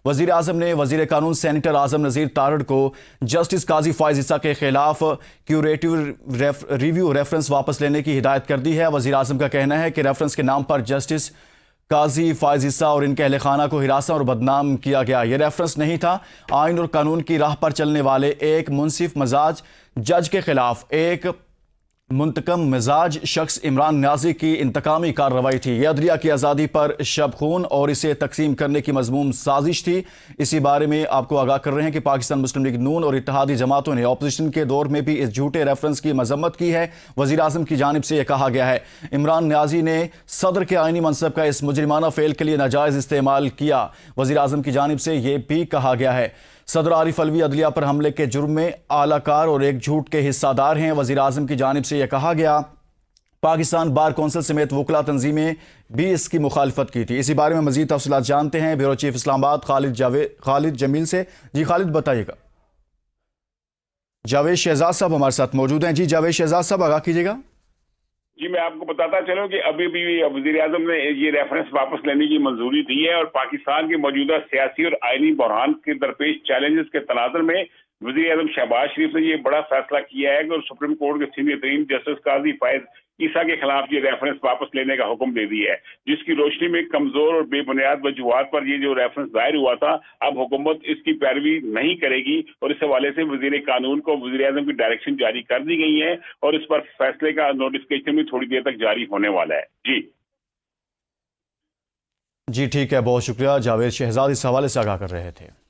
وزیر اعظم نے وزیر قانون سینیٹر اعظم نذیر تارڑ کو جسٹس قاضی فائز عیسیٰ کے خلاف کیوریٹو ریویو ریفرنس واپس لینے کی ہدایت کر دی ہے۔ وزیر اعظم کا کہنا ہے کہ ریفرنس کے نام پر جسٹس قاضی فائز عیسیٰ اور ان کے اہل خانہ کو ہراساں اور بدنام کیا گیا۔ یہ ریفرنس نہیں تھا۔ آئین اور قانون کی راہ پر چلنے والے ایک منصف مزاج جج کے خلاف ایک منتقم مزاج شخص عمران نیازی کی انتقامی کارروائی تھی۔ یہ عدلیہ کی آزادی پر شب خون اور اسے تقسیم کرنے کی مذموم سازش تھی۔ اسی بارے میں آپ کو آگاہ کر رہے ہیں کہ پاکستان مسلم لیگ نون اور اتحادی جماعتوں نے اپوزیشن کے دور میں بھی اس جھوٹے ریفرنس کی مذمت کی ہے۔ وزیر اعظم کی جانب سے یہ کہا گیا ہے عمران نیازی نے صدر کے آئینی منصب کا اس مجرمانہ فعل کے لیے ناجائز استعمال کیا۔ وزیر اعظم کی جانب سے یہ بھی کہا گیا ہے صدر عارف علوی عدلیہ پر حملے کے جرم میں اعلی کار اور ایک جھوٹ کے حصہ دار ہیں۔ وزیر اعظم کی جانب سے یہ کہا گیا پاکستان بار کونسل سمیت وکلا تنظیمیں بھی اس کی مخالفت کی تھی۔ اسی بارے میں مزید تفصیلات جانتے ہیں بیورو چیف اسلام آباد خالد جمیل سے۔ جی خالد بتائیے گا۔ جاوید شہزاد صاحب ہمارے ساتھ موجود ہیں۔ جی جاوید شہزاد صاحب آگاہ کیجیے گا۔ جی میں آپ کو بتاتا چلوں کہ ابھی بھی وزیر اعظم نے یہ ریفرنس واپس لینے کی منظوری دی ہے اور پاکستان کے موجودہ سیاسی اور آئینی بحران کے درپیش چیلنجز کے تناظر میں وزیر اعظم شہباز شریف نے یہ بڑا فیصلہ کیا ہے کہ سپریم کورٹ کے سینئر ترین جسٹس قاضی فائز عیسیٰ کے خلاف یہ ریفرنس واپس لینے کا حکم دے دیا ہے، جس کی روشنی میں کمزور اور بے بنیاد وجوہات پر یہ جو ریفرنس ظاہر ہوا تھا اب حکومت اس کی پیروی نہیں کرے گی اور اس حوالے سے وزیر قانون کو وزیر اعظم کی ڈائریکشن جاری کر دی گئی ہے اور اس پر فیصلے کا نوٹیفکیشن بھی تھوڑی دیر تک جاری ہونے والا ہے۔ جی ٹھیک ہے، بہت شکریہ۔ جاوید شہزاد اس حوالے سے آگاہ کر رہے تھے۔